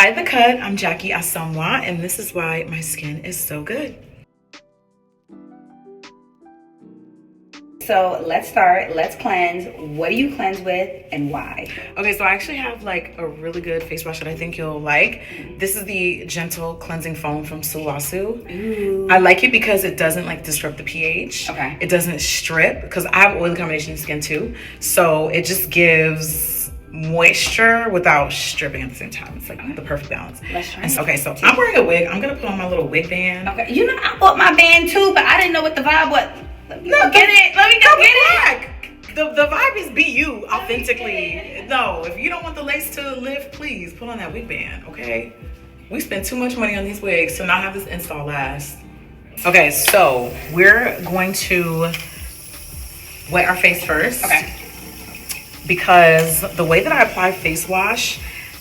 Hi the cut, I'm Jackie Asamoah, and this is why my skin is so good. So let's start, let's cleanse. What do you cleanse with and why? Okay, so I actually have like a really good face wash that I think you'll like. This is the Gentle Cleansing Foam from Sulasu. Ooh. I like it because it doesn't like disrupt the pH. Okay. It doesn't strip, because I have oily combination skin too. So it just gives moisture without stripping at the same time. It's like the perfect balance. Let's try it. Okay, so I'm wearing a wig. I'm gonna put on my little wig band. Okay, you know I bought my band too, but I didn't know what the vibe was. Let me go get it. The vibe is be you authentically. No, if you don't want the lace to lift, please put on that wig band, okay? We spend too much money on these wigs to not have this install last. Okay, so we're going to wet our face first. Okay. Because the way that I apply face wash,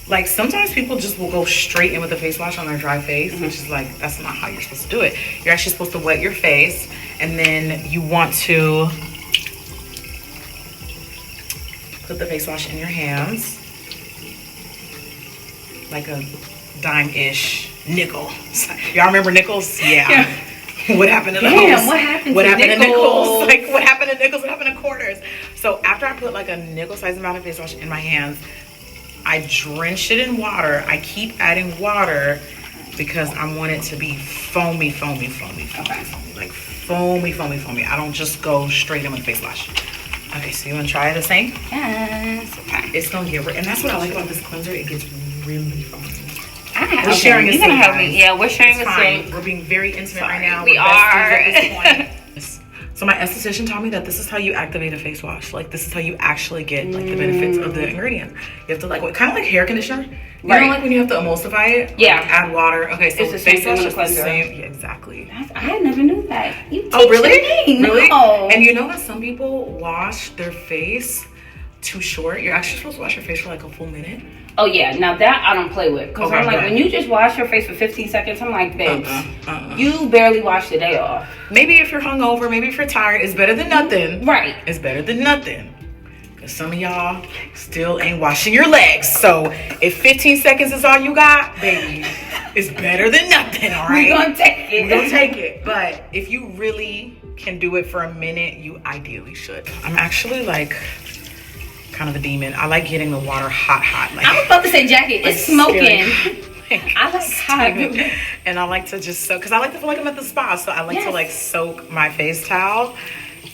like sometimes people just will go straight in with the face wash on their dry face, which is like, that's not how you're supposed to do it. You're actually supposed to wet your face, and then you want to put the face wash in your hands, like a dime-ish nickel. Y'all remember nickels? Yeah. What happened to those? Damn, what happened to nickels? Like, what happened to nickels? What happened to quarters? So after I put like a nickel-sized amount of face wash in my hands, I drench it in water. I keep adding water because I want it to be foamy. Like foamy. I don't just go straight in with face wash. Okay, so you want to try the same? Yes. Okay. It's gonna get, and that's what I like about this cleanser. It gets really foamy. We're sharing a sink. You're gonna help me. Yeah, we're sharing a sink. We're being very intimate right now. We are. At this point. So my esthetician taught me that this is how you activate a face wash. Like, this is how you actually get like the benefits of the ingredient. You have to like, kind of like hair conditioner. You know, like when you have to emulsify it? Yeah. Like, add water. Okay, so it's the face same wash thing is with the cleanser. same. Yeah, exactly. I never knew that. You Oh, really? Me. Really? No. And you know that some people wash their face too short? You're actually supposed to wash your face for like a full minute. Oh yeah, now that I don't play with. Because Okay, I'm like, right. when you just wash your face for 15 seconds, I'm like, babes, you barely washed the day off. Maybe if you're hungover, maybe if you're tired, it's better than nothing. Right. It's better than nothing. Because some of y'all still ain't washing your legs. So if 15 seconds is all you got, baby, it's better than nothing, all right? We're gonna take it. We're gonna take it. But if you really can do it for a minute, you ideally should. I'm actually like kind of a demon. I like getting the water hot. Like, I was about to say, Jackie, it's smoking. I like hot. And I like to just soak, because I like to feel like I'm at the spa. So I like to like soak my face towel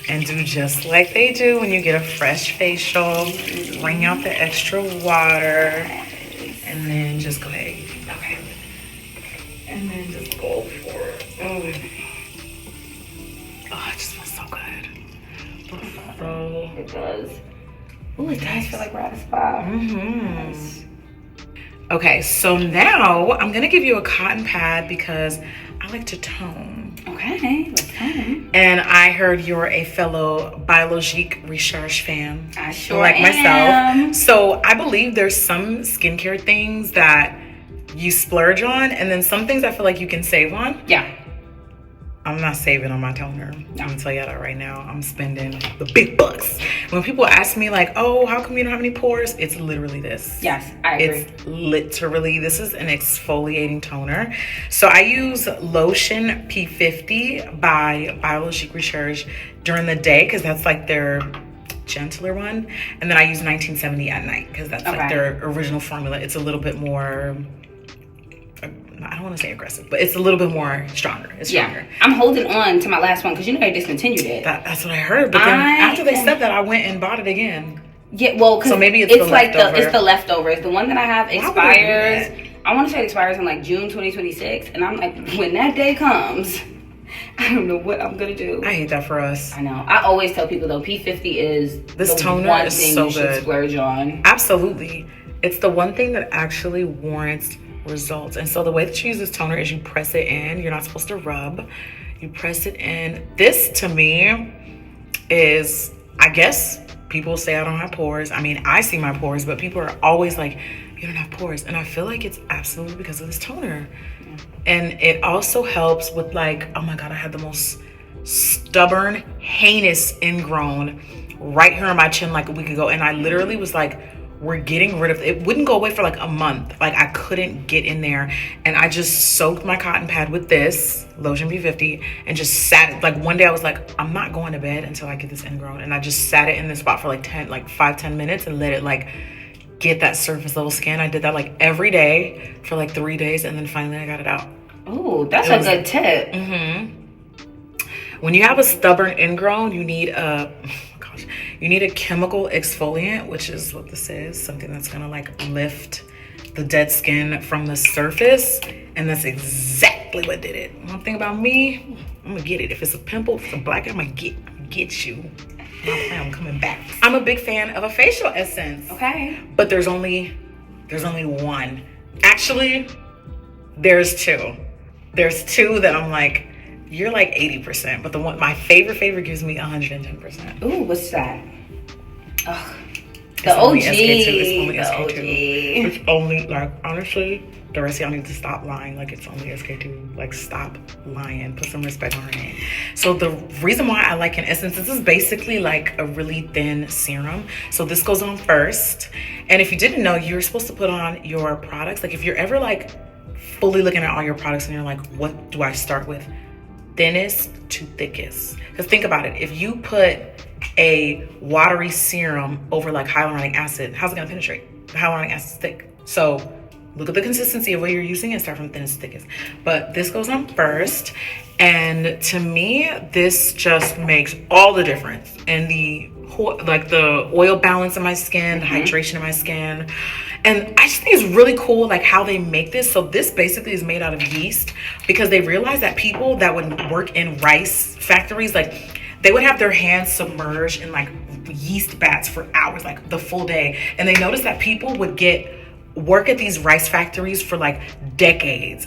and do just like they do when you get a fresh facial. Wring out the extra water and then just go ahead. Okay. And then just go for it. Oh, it just feels so good. So It does. Ooh, it does feel like we're at a spa. Nice. Okay, so now I'm gonna give you a cotton pad because I like to tone. Okay, let's tone. And I heard you're a fellow Biologique Recharge fan. I sure like am. myself. So I believe there's some skincare things that you splurge on, and then some things I feel like you can save on. Yeah. I'm not saving on my toner. I'm gonna tell you that right now. I'm spending the big bucks. When people ask me like, oh, how come you don't have any pores? It's literally this. Yes, I agree. It's literally, this is an exfoliating toner. So I use Lotion P50 by Biologique Recharge during the day, because that's like their gentler one. And then I use 1970 at night, because that's like their original formula. It's a little bit more, I don't want to say aggressive, but it's a little bit more stronger. It's stronger. Yeah. I'm holding on to my last one because you know they discontinued it. That's what I heard. But then after they said that, I went and bought it again. Yeah, well, so maybe it's like leftover. it's the leftovers. The one that I have expires. I want to say it expires in like June 2026, and I'm like, when that day comes, I don't know what I'm gonna do. I hate that for us. I know. I always tell people though, P50 is this the toner one is thing so you should good. Splurge on. Absolutely, it's the one thing that actually warrants results. And so the way that you use this toner is you press it in. You're not supposed to rub. You press it in. This to me is, I guess people say I don't have pores. I mean, I see my pores, but people are always like, you don't have pores. And I feel like it's absolutely because of this toner. And it also helps with like, oh my God, I had the most stubborn, heinous ingrown right here on my chin like a week ago. And I literally was like, were getting rid of it. Wouldn't go away for like a month. Like I couldn't get in there, and I just soaked my cotton pad with this lotion B50 and just sat it. Like one day I was like, I'm not going to bed until I get this ingrown, and I just sat it in this spot for like 5-10 minutes and let it like get that surface level skin. I did that like every day for like 3 days, and then finally I got it out. Oh, that's a good tip. When you have a stubborn ingrown, you need a chemical exfoliant, which is what this is, something that's gonna like lift the dead skin from the surface, and that's exactly what did it. One thing about me, I'm gonna get it. If it's a pimple, if it's a black, I'm gonna get you. I'm coming back. I'm a big fan of a facial essence. Okay. But there's only one. Actually, there's two. There's two that I'm like, you're like 80%, but the one, my favorite gives me 110%. Ooh, what's that? Ugh. The OG. It's only SK2. It's only, like, honestly, the rest of y'all need to stop lying. Like, it's only SK2. Like, stop lying. Put some respect on her name. So the reason why I like an essence, this is basically like a really thin serum. So this goes on first. And if you didn't know, you're supposed to put on your products. Like, if you're ever like fully looking at all your products and you're like, what do I start with? Thinnest to thickest. Because think about it. If you put a watery serum over like hyaluronic acid, how's it gonna penetrate? The hyaluronic acid's thick. So look at the consistency of what you're using and start from thinnest to thickest. But this goes on first. And to me, this just makes all the difference in the oil balance in my skin, the hydration in my skin. And I just think it's really cool like how they make this. So this basically is made out of yeast, because they realized that people that would work in rice factories, like they would have their hands submerged in like yeast baths for hours, like the full day. And they noticed that people would work at these rice factories for like decades.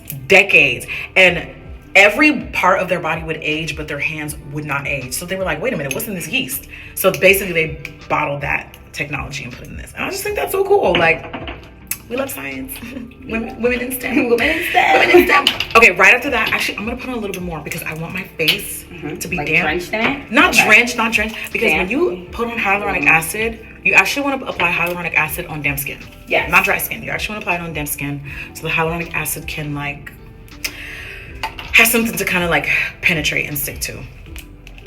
And every part of their body would age, but their hands would not age. So they were like, wait a minute, what's in this yeast? So basically they bottled that technology and put it in this. And I just think that's so cool. Like, we love science. women in STEM. Women in STEM. Okay, right after that, actually, I'm gonna put on a little bit more because I want my face to be like damp. Drenched in it? Not drenched. Because when you put on hyaluronic acid, you actually want to apply hyaluronic acid on damp skin. Yeah. Not dry skin. You actually want to apply it on damp skin, so the hyaluronic acid can like have something to kind of like penetrate and stick to.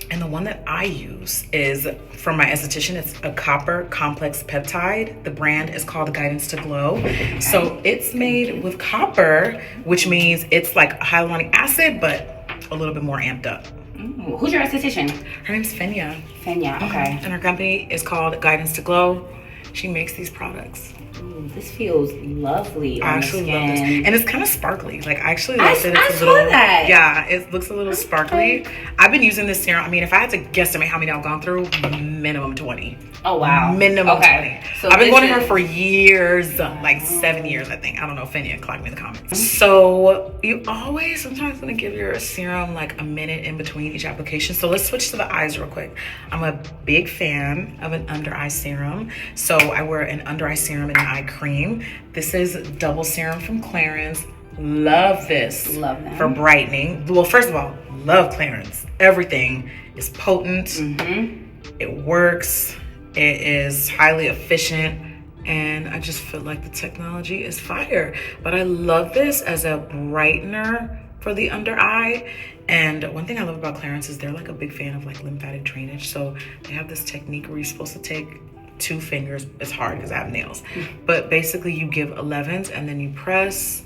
And the one that I use is from my esthetician. It's a copper complex peptide. The brand is called Guidance to Glow. So it's made with copper, which means it's like hyaluronic acid, but a little bit more amped up. Ooh, who's your esthetician? Her name's Fenya. Fenya, okay. And her company is called Guidance to Glow. She makes these products. Ooh, this feels lovely on the skin. Love this. And it's kind of sparkly. Like, I actually like that it's a little, that. Yeah, it looks a little sparkly. I've been using this serum. I mean, if I had to guesstimate how many I've gone through, minimum 20. Oh, wow. Minimum 20. So I've been going to her for years, like 7 years, I think. I don't know, Fenya, clock me in the comments. So you always sometimes want to give your serum like a minute in between each application. So let's switch to the eyes real quick. I'm a big fan of an under eye serum. So I wear an under eye serum and an eye cream. This is double serum from Clarins. Love this. Love them. For brightening. Well, first of all, love Clarins. Everything is potent. It works. It is highly efficient. And I just feel like the technology is fire. But I love this as a brightener for the under eye. And one thing I love about Clarins is they're like a big fan of like lymphatic drainage. So they have this technique where you're supposed to take 2 fingers. It's hard because I have nails. But basically you give 11s and then you press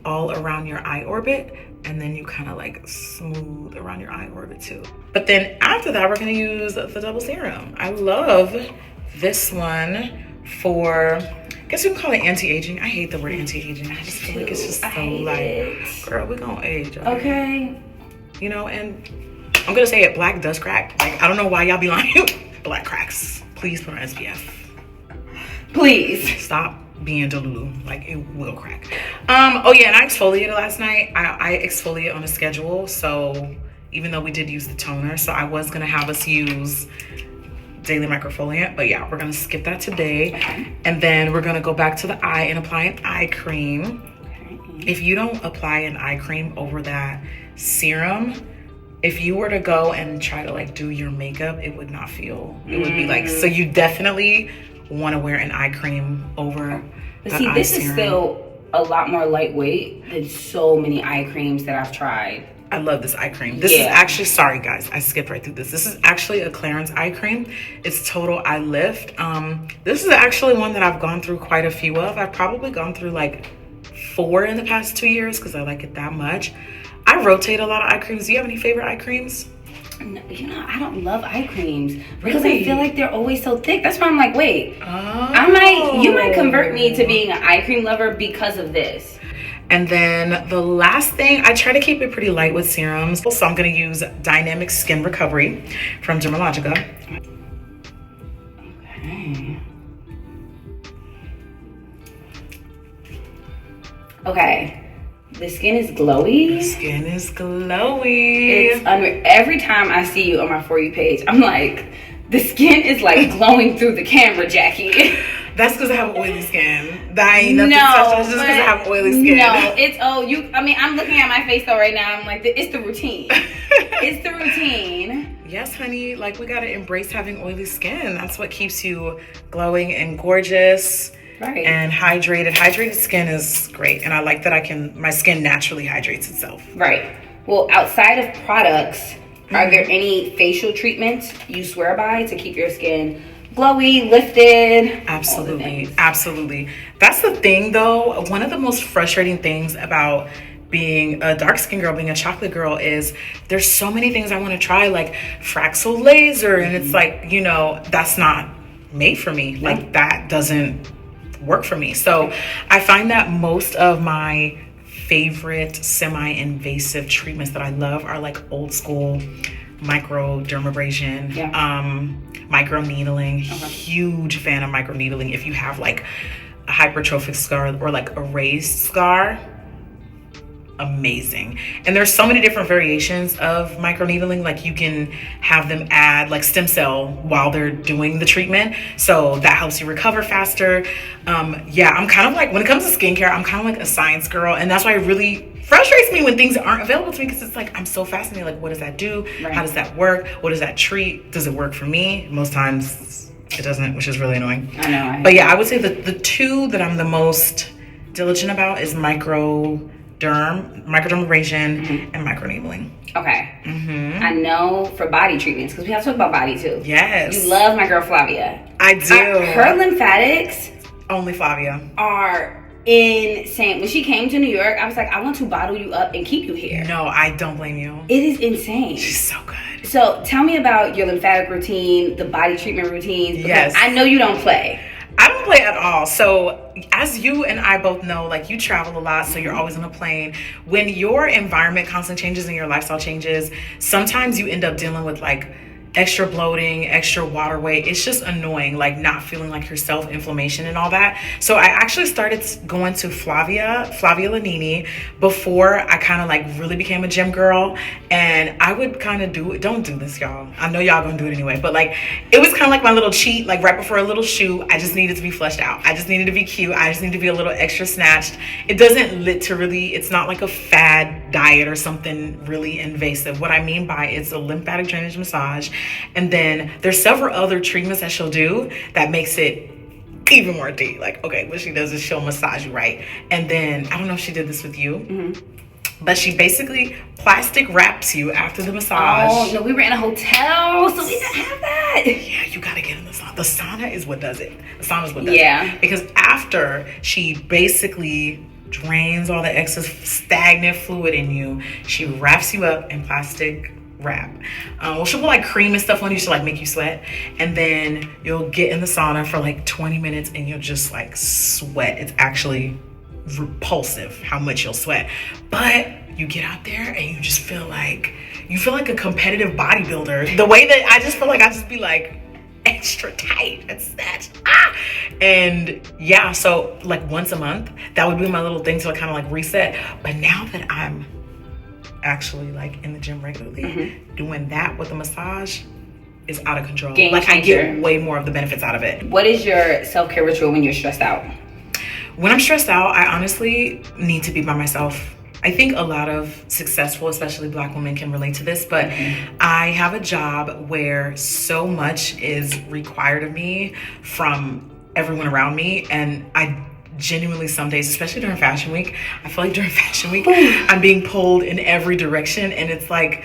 all around your eye orbit, and then you kind of like smooth around your eye orbit too. But then after that, we're gonna use the double serum. I love this one for, I guess you can call it anti-aging. I hate the word anti-aging. I just feel like it's just so like, girl, we're gonna age. Okay. You know, and I'm gonna say it, black does crack. Like, I don't know why y'all be lying. Black cracks. Please put on SPF. Please. Stop being Delulu. Like, it will crack. Oh yeah, and I exfoliated last night. I exfoliate on a schedule. So even though we did use the toner, so I was gonna have us use daily microfoliant, but yeah, we're gonna skip that today. And then we're gonna go back to the eye and apply an eye cream. If you don't apply an eye cream over that serum, if you were to go and try to like do your makeup, it would not feel, it would be like, so you definitely want to wear an eye cream over. But see, this is still a lot more lightweight than so many eye creams that I've tried. I love this eye cream. This is actually, sorry guys, I skipped right through this. This is actually a Clarins eye cream. It's Total Eye Lift. This is actually one that I've gone through quite a few of. I've probably gone through like 4 in the past 2 years because I like it that much. I rotate a lot of eye creams. Do you have any favorite eye creams? No, you know, I don't love eye creams because I feel like they're always so thick. That's why I'm like, wait, you might convert me to being an eye cream lover because of this. And then the last thing, I try to keep it pretty light with serums. So I'm gonna use Dynamic Skin Recovery from Dermalogica. Okay. The skin is glowy. The skin is glowy. It's every time I see you on my For You page, I'm like, the skin is like glowing through the camera, Jackie. That's because I have oily skin. That ain't nothing special. It's just because I have oily skin. No, it's I'm looking at my face though right now. I'm like, it's the routine. It's the routine. Yes, honey. Like, we gotta embrace having oily skin. That's what keeps you glowing and gorgeous. Right. And hydrated. Hydrated skin is great. And I like that my skin naturally hydrates itself. Right. Well, outside of products, are there any facial treatments you swear by to keep your skin glowy, lifted? Absolutely. Absolutely. That's the thing though. One of the most frustrating things about being a dark skin girl, being a chocolate girl, is there's so many things I want to try, like Fraxel laser. And it's like, you know, that's not made for me. Yeah. Like, that doesn't work for me. So I find that most of my favorite semi-invasive treatments that I love are like old school microdermabrasion, micro needling. Huge fan of micro needling. If you have like a hypertrophic scar or like a raised scar, amazing. And there's so many different variations of microneedling. Like, you can have them add like stem cell while they're doing the treatment, so that helps you recover faster. I'm kind of like, when it comes to skincare, I'm kind of like a science girl, and that's why it really frustrates me when things aren't available to me, because it's like, I'm so fascinated, like, what does that do? Right. How does that work? What does that treat? Does it work for me? Most times it doesn't, which is really annoying. I know. But yeah, I would say that the two that I'm the most diligent about is microdermabrasion, and microneedling. Okay. I know for body treatments, because we have to talk about body too. Yes. You love my girl Flavia. I do. Her lymphatics only Flavia are insane. When she came to New York, I was like, I want to bottle you up and keep you here. No, I don't blame you. It is insane. She's so good. So tell me about your lymphatic routine, the body treatment routines. Yes. I know you don't play. I don't play at all. So as you and I both know, like, you travel a lot, so you're always on a plane. When your environment constantly changes and your lifestyle changes, sometimes you end up dealing with like extra bloating, extra water weight. It's just annoying, like not feeling like yourself, inflammation and all that. So I actually started going to Flavia Lanini before I kind of like really became a gym girl. And I would kind of don't do this, y'all. I know y'all gonna do it anyway, but like, it was kind of like my little cheat, like right before a little shoot, I just needed to be fleshed out. I just needed to be cute. I just needed to be a little extra snatched. It doesn't literally, it's not like a fad diet or something really invasive. What I mean by it's a lymphatic drainage massage. And then there's several other treatments that she'll do that makes it even more deep. Like, okay, what she does is she'll massage you, right? And then, I don't know if she did this with you, but she basically plastic wraps you after the massage. Oh, no, we were in a hotel, so we didn't have that. Yeah, you gotta get in the sauna. The sauna is what does it. The sauna is what does it. Because after she basically drains all the excess stagnant fluid in you, she wraps you up in plastic wrap. She'll put like cream and stuff on you to like make you sweat, and then you'll get in the sauna for like 20 minutes and you'll just like sweat. It's actually repulsive how much you'll sweat, but you get out there and you just feel like a competitive bodybuilder. The way that I just feel like I just be like extra tight and snatched. And yeah, so like once a month, that would be my little thing to kind of like reset. But now that I'm actually like in the gym regularly, doing that with a massage is out of control. Game like changer. I get way more of the benefits out of it. What is your self-care ritual when you're stressed out? When I'm stressed out, I honestly need to be by myself. I think a lot of successful, especially Black women, can relate to this, but I have a job where so much is required of me, from everyone around me. And I genuinely, some days, especially during fashion week, I feel like during fashion week, I'm being pulled in every direction. And it's like,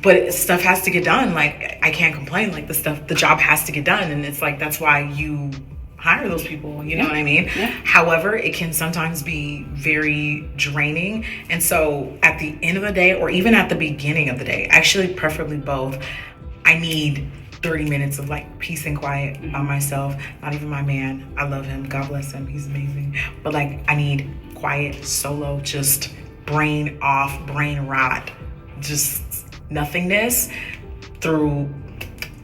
but stuff has to get done. Like, I can't complain. Like, the job has to get done. And it's like, that's why you hire those people, you know what I mean? Yeah. However, it can sometimes be very draining. And so at the end of the day, or even at the beginning of the day, actually preferably both, I need 30 minutes of like peace and quiet by myself. Not even my man. I love him. God bless him. He's amazing. But like, I need quiet, solo, just brain off, brain rot, just nothingness through,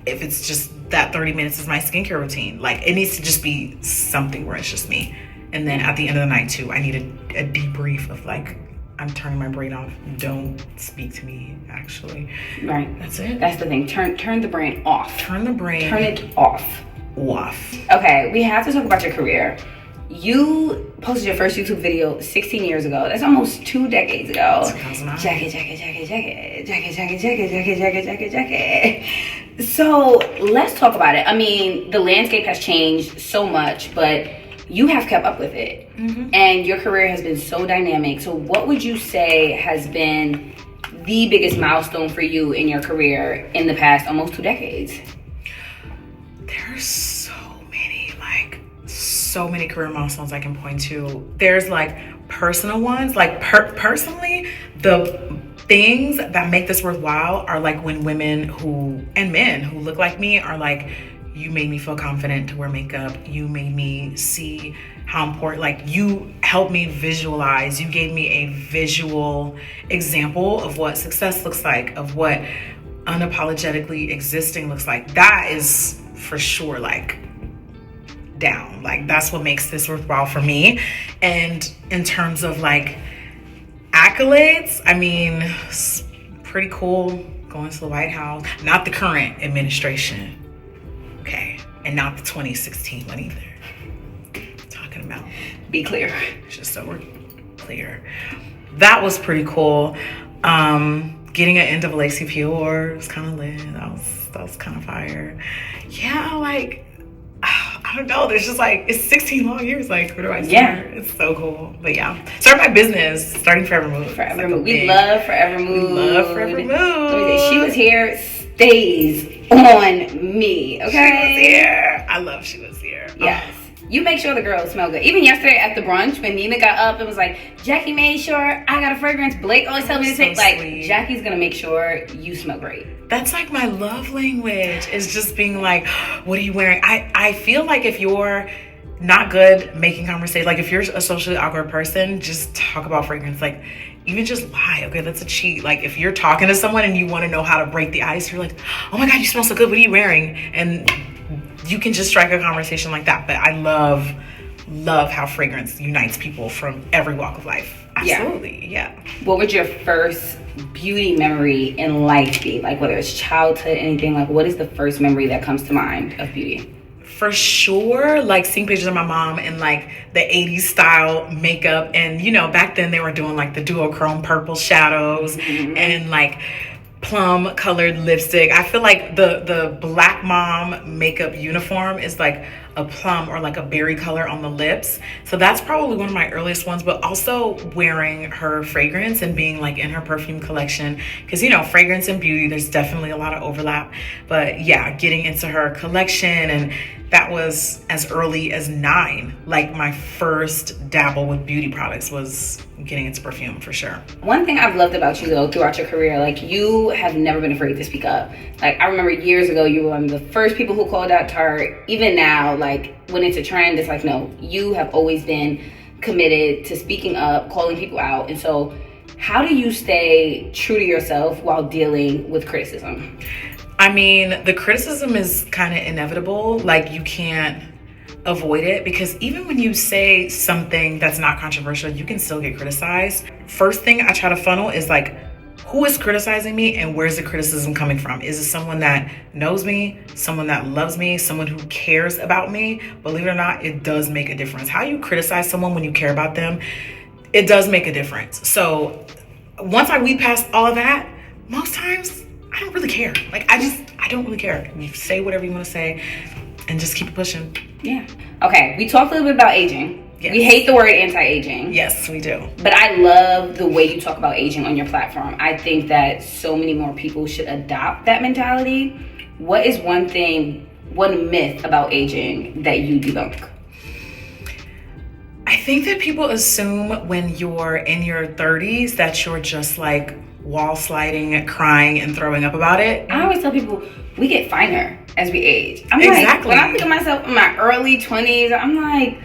if it's just that 30 minutes is my skincare routine. Like, it needs to just be something where it's just me. And then at the end of the night too, I need a debrief of like, I'm turning my brain off. Don't speak to me, actually. Right. That's it. That's the thing. Turn the brain off. Turn the brain. Turn it off. Off. Okay, we have to talk about your career. You posted your first YouTube video 16 years ago. That's almost 2 decades ago. 2009. Jackie. So let's talk about it. I mean, the landscape has changed so much, but you have kept up with it. Mm-hmm. And your career has been so dynamic. So what would you say has been the biggest milestone for you in your career in the past almost 2 decades? There's so many career milestones I can point to. There's like personal ones, like personally, the things that make this worthwhile are like when women and men who look like me are like, you made me feel confident to wear makeup. You made me see how important, like, you helped me visualize. You gave me a visual example of what success looks like, of what unapologetically existing looks like. That is for sure, like, down. Like, that's what makes this worthwhile for me. And in terms of like accolades, I mean, it's pretty cool going to the White House. Not the current administration. Okay. And not the 2016 one either. Talking about. Be clear. Just so we're clear. That was pretty cool. Getting an NAACP award was kind of lit. That was kind of fire. Yeah, like, I don't know. There's just like, it's 16 long years. Like, where do I start? Yeah. It's so cool. But yeah, starting my business, starting Forever Mood. Forever Mood. We love Forever Mood. We love Forever Mood. She was here, stays on me. Okay. She was here. I love she was here. Yes. You make sure the girls smell good. Even yesterday at the brunch, when Nina got up and was like, Jackie made sure I got a fragrance. Blake always tells me to take, like, sweet. Jackie's gonna make sure you smell great. That's like my love language, is just being like, what are you wearing? I feel like if you're not good making conversation, like if you're a socially awkward person, just talk about fragrance. Like, even just lie. Okay, that's a cheat. Like, if you're talking to someone and you want to know how to break the ice, you're like, oh my God, you smell so good. What are you wearing? And you can just strike a conversation like that. But I love how fragrance unites people from every walk of life. Absolutely, yeah. What would your first beauty memory in life be? Like, whether it's childhood, anything, like, what is the first memory that comes to mind of beauty? For sure, like seeing pictures of my mom in like the 80s style makeup. And, you know, back then they were doing like the duochrome purple shadows and like plum colored lipstick. I feel like the black mom makeup uniform is like a plum or like a berry color on the lips. So that's probably one of my earliest ones, but also wearing her fragrance and being like in her perfume collection. Cause, you know, fragrance and beauty, there's definitely a lot of overlap. But yeah, getting into her collection, and that was as early as 9. Like, my first dabble with beauty products was getting into perfume, for sure. One thing I've loved about you, though, throughout your career, like, you have never been afraid to speak up. Like, I remember years ago, you were one of the first people who called out Tarte. Even now, like, when it's a trend, it's like, no, you have always been committed to speaking up, calling people out. And so how do you stay true to yourself while dealing with criticism? I mean, the criticism is kind of inevitable. Like, you can't avoid it, because even when you say something that's not controversial, you can still get criticized. First thing I try to funnel is like, who is criticizing me and where's the criticism coming from? Is it someone that knows me, someone that loves me, someone who cares about me? Believe it or not, it does make a difference. How you criticize someone when you care about them, it does make a difference. So once I weed past all of that, most times I don't really care. Like, I don't really care. You say whatever you want to say. and just keep it pushing. Yeah. Okay, we talked a little bit about aging. Yes. We hate the word anti-aging. Yes, we do. But I love the way you talk about aging on your platform. I think that so many more people should adopt that mentality. What is one myth about aging that you debunk? I think that people assume when you're in your 30s that you're just like wall sliding, crying, and throwing up about it. I always tell people we get finer as we age. I'm Exactly. like, when I think of myself in my early 20s, I'm like,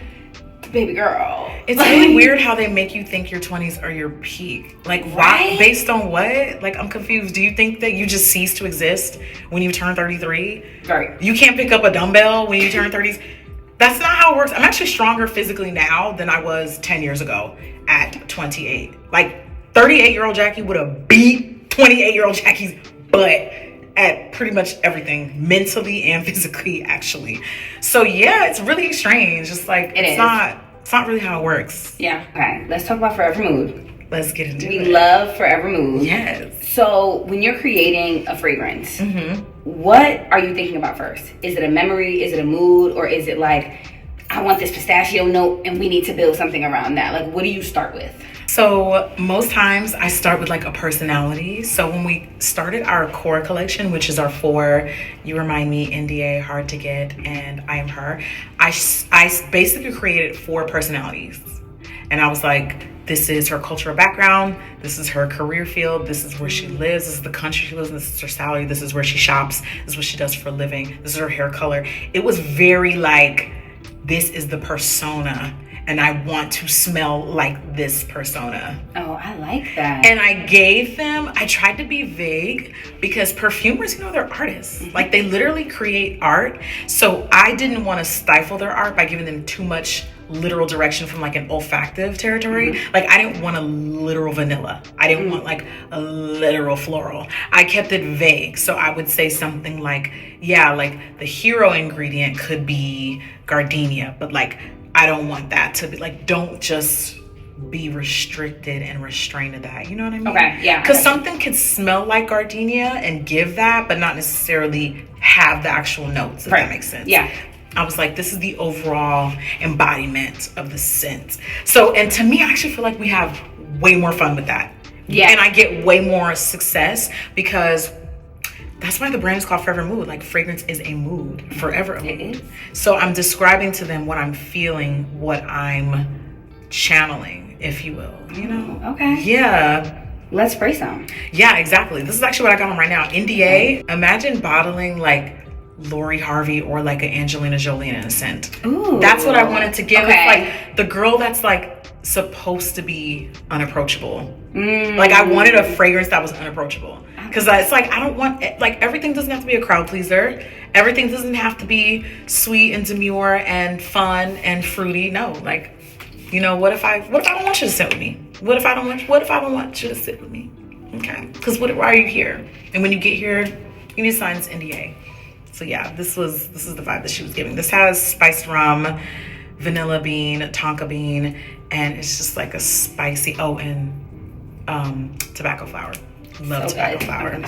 baby girl. It's really weird how they make you think your 20s are your peak. Like, why? Right? Based on what? Like, I'm confused. Do you think that you just cease to exist when you turn 33? Right. You can't pick up a dumbbell when you turn 30s? That's not how it works. I'm actually stronger physically now than I was 10 years ago at 28. Like, 38-year-old Jackie would have beat 28-year-old Jackie's butt at pretty much everything, mentally and physically, actually. So yeah, it's really strange. Just like it's not really how it works. Yeah. Okay. Let's talk about Forever Mood. Let's get into it. We love Forever Mood. Yes. So when you're creating a fragrance, what are you thinking about first? Is it a memory? Is it a mood? Or is it like, I want this pistachio note and we need to build something around that? Like, what do you start with? So most times I start with like a personality. So when we started our core collection, which is our 4, You Remind Me, NDA, Hard to Get, and I Am Her, I basically created 4 personalities. And I was like, this is her cultural background, this is her career field, this is where she lives, this is the country she lives in, this is her salary, this is where she shops, this is what she does for a living, this is her hair color. It was very like, this is the persona, and I want to smell like this persona. Oh, I like that. And I tried to be vague because perfumers, they're artists. Like, they literally create art. So I didn't want to stifle their art by giving them too much literal direction from like an olfactive territory. Like, I didn't want a literal vanilla. I didn't want like a literal floral. I kept it vague. So I would say something like, yeah, like the hero ingredient could be gardenia, but like, I don't want that to be like, don't just be restricted and restrained to that. You know what I mean? Okay, yeah. Because something could smell like gardenia and give that, but not necessarily have the actual notes, if that makes sense. Yeah. I was like, this is the overall embodiment of the scent. So, and to me, I actually feel like we have way more fun with that. Yeah. And I get way more success because that's why the brand is called Forever Mood. Like, fragrance is a mood, forever a mood. It is. So I'm describing to them what I'm feeling, what I'm channeling, if you will, Okay. Yeah. Let's spray some. Yeah, exactly. This is actually what I got on right now. NDA. Imagine bottling like Lori Harvey or like an Angelina Jolie in a scent. Ooh. That's what I wanted to give. Okay. It's like the girl that's like supposed to be unapproachable. Like, I wanted a fragrance that was unapproachable. Because it's like, I don't want, like, everything doesn't have to be a crowd pleaser. Everything doesn't have to be sweet and demure and fun and fruity. No, like, what if I don't want you to sit with me? What if I don't want you to sit with me? Okay. Because why are you here? And when you get here, you need to sign this NDA. So yeah, this is the vibe that she was giving. This has spiced rum, vanilla bean, tonka bean, and it's just like a spicy, and tobacco flower. Love tobacco flower.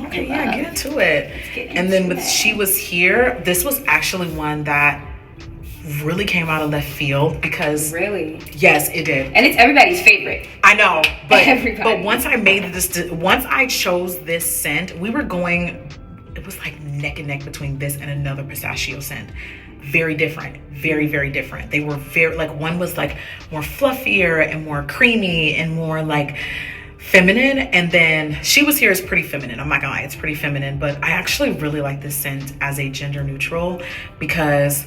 Okay, yeah, get into it. And then She Was Here, this was actually one that really came out of left field because yes, it did, and it's everybody's favorite. I know, but once I chose this scent, we were going, it was like neck and neck between this and another pistachio scent. Very different, very, very different. They were very, like, one was like more fluffier and more creamy and more like feminine, and then She Was Here is pretty feminine. I'm not gonna lie, it's pretty feminine, but I actually really like this scent as a gender neutral because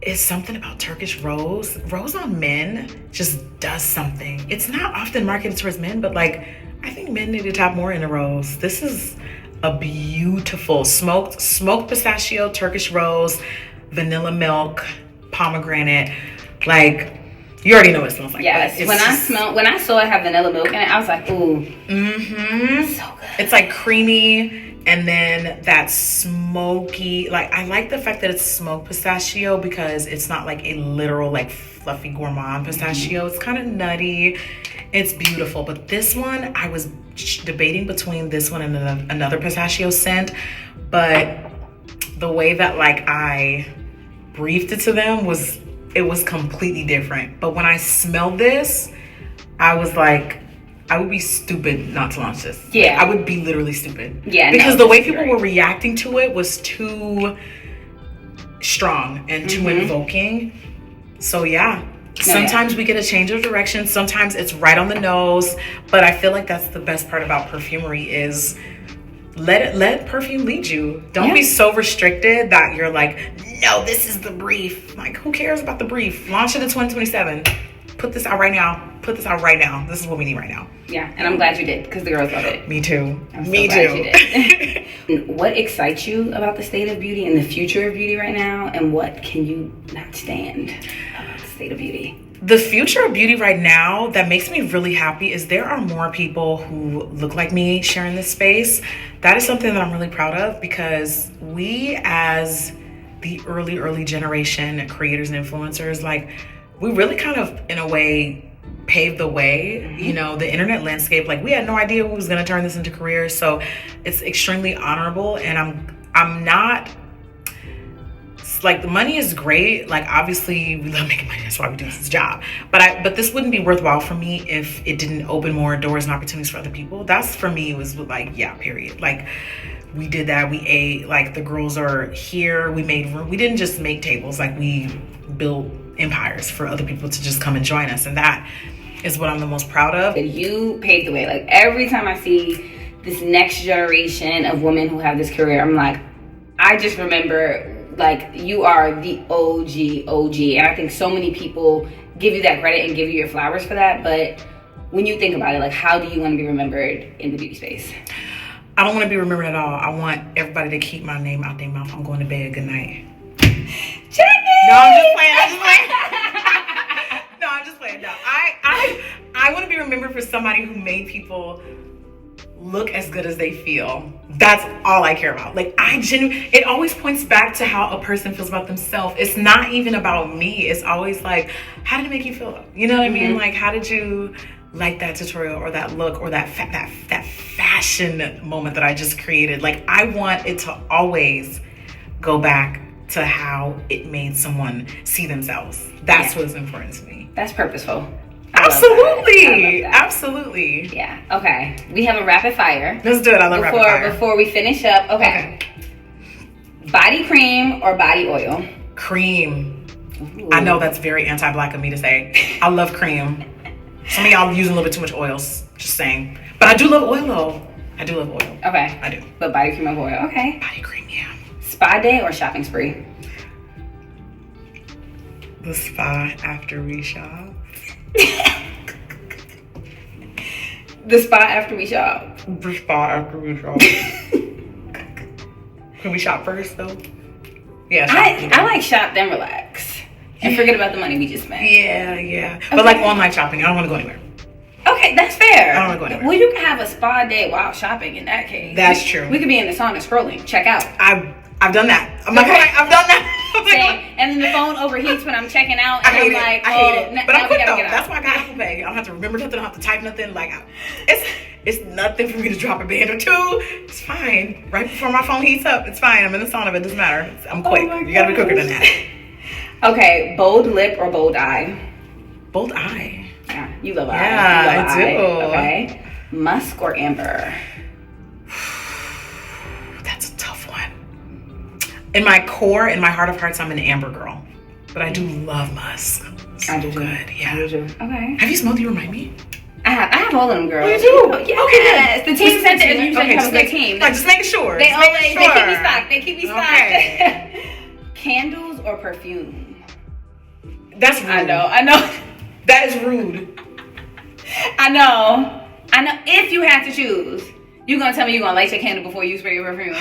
it's something about Turkish rose. Rose on men just does something. It's not often marketed towards men, but like, I think men need to tap more into rose. This is a beautiful smoked pistachio, Turkish rose, vanilla milk, pomegranate. Like, you already know what it smells like. Yes. When I saw it have vanilla milk in it, I was like, ooh. So good. It's like creamy, and then that smoky, like, I like the fact that it's smoked pistachio because it's not like a literal like fluffy gourmand pistachio. It's kind of nutty. It's beautiful. But this one, I was debating between this one and another pistachio scent, but the way that like I breathed it to them was completely different. But when I smelled this, I was like, I would be stupid not to launch this. Yeah. I would be literally stupid. Yeah. Because the way people were reacting to it was too strong and too invoking. So yeah. Sometimes we get a change of direction. Sometimes it's right on the nose. But I feel like that's the best part about perfumery is let perfume lead you. Don't be so restricted that you're like, no, this is the brief. Like, who cares about the brief? Launch it in 2027. Put this out right now. Put this out right now. This is what we need right now. Yeah, and I'm glad you did because the girls love it. Me too. I'm so glad you did. What excites you about the state of beauty and the future of beauty right now, and what can you not stand about the state of beauty? The future of beauty right now that makes me really happy is there are more people who look like me sharing this space. That is something that I'm really proud of because we as the early generation creators and influencers, like we really kind of in a way paved the way, you know, the internet landscape. Like we had no idea who was going to turn this into careers. So it's extremely honorable, and I'm not like, the money is great. Like obviously we love making money. That's why we do this job. But this wouldn't be worthwhile for me if it didn't open more doors and opportunities for other people. That's for me was like, yeah, period. Like we did that. We ate, like the girls are here. We made room. We didn't just make tables. Like we built empires for other people to just come and join us. And that is what I'm the most proud of. You paved the way. Like every time I see this next generation of women who have this career, I'm like, I just remember like you are the OG. And I think so many people give you that credit and give you your flowers for that. But when you think about it, like how do you want to be remembered in the beauty space? I don't want to be remembered at all. I want everybody to keep my name out their mouth. I'm going to bed. Good night. Jackie! No, I'm just playing. No, I'm just playing. No, I want to be remembered for somebody who made people look as good as they feel. That's all I care about. Like it always points back to how a person feels about themselves. It's not even about me. It's always like, how did it make you feel? You know what I mean? Like, how did you like that tutorial or that look or that fashion moment that I just created? Like, I want it to always go back to how it made someone see themselves. That's what's important to me. That's purposeful. Absolutely. Absolutely. Yeah. Okay. We have a rapid fire. Let's do it. I love rapid fire. Before we finish up. Okay. Body cream or body oil? Cream. Ooh. I know that's very anti-black of me to say. I love cream. Some of y'all using a little bit too much oils. Just saying. But I do love oil though. I do love oil. Okay. I do. But body cream over oil. Okay. Body cream, yeah. Spa day or shopping spree? The spa after we shop. The spa after we shop. The spa after we shop. Can we shop first though? Yeah. I like shop then relax and forget about the money we just spent. Yeah. Okay. But like online shopping, I don't want to go anywhere. Okay, that's fair. I don't want to go anywhere. Well, you can have a spa day while shopping in that case. That's true. We could be in the sauna scrolling. Check out. I've done that. I'm not gonna lie, I've done that. Same. And then the phone overheats when I'm checking out. And I hate it. But I'm quick though. That's why I got Apple Pay. I don't have to remember nothing. I don't have to type nothing. Like, it's nothing for me to drop a band or two. It's fine. Right before my phone heats up, it's fine. I'm in the sauna, but it doesn't matter. I'm quick. You gotta be quicker than that. Okay, bold lip or bold eye? Bold eye. Yeah, you love eye. Yeah, I do. Okay. Musk or amber? That's a tough one. In my core, in my heart of hearts, I'm an amber girl. But I do love musk. So I do good. Yeah. I do. Okay. Have you smelled You Remind Me? I have all of them, girls. Oh, you do? Yes. Okay, the team said that you have a good team. Like, just making sure. They keep me stocked. They keep me stocked. Okay. Candles or perfume? That's rude. I know. That is rude. I know. If you had to choose, you're gonna tell me you're gonna light your candle before you spray your perfume.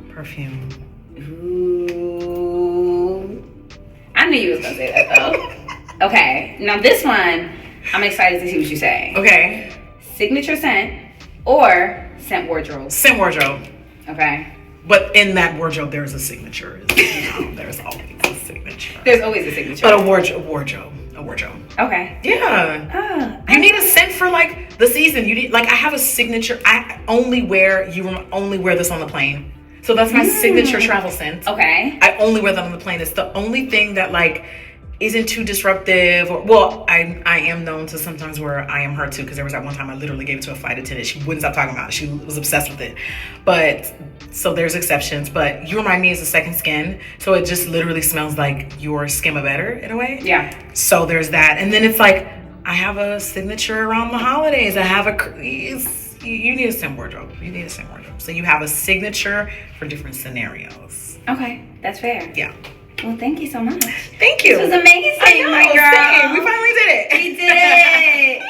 Perfume. Ooh. I knew you was gonna say that though. Okay, now this one, I'm excited to see what you say. Okay. Signature scent or scent wardrobe? Scent wardrobe. Okay. But in that wardrobe, there's a signature. There's always a signature. There's always a signature. But a wardrobe. a wardrobe. Okay. Yeah. You need a scent for like the season. You need like I have a signature. I only wear this on the plane. So that's my signature travel scent. Okay. I only wear that on the plane. It's the only thing that like isn't too disruptive. Well, I am known to sometimes where I am her too, because there was that one time I literally gave it to a flight attendant. She wouldn't stop talking about it. She was obsessed with it. But so there's exceptions. But You Remind Me is a second skin. So it just literally smells like your skin a better in a way. Yeah. So there's that. And then it's like I have a signature around the holidays. I have you need a scent wardrobe. You need a scent wardrobe. So you have a signature for different scenarios. Okay, that's fair. Yeah. Well, thank you so much. Thank you. This was amazing, I know, my girl. same. We finally did it. We did it.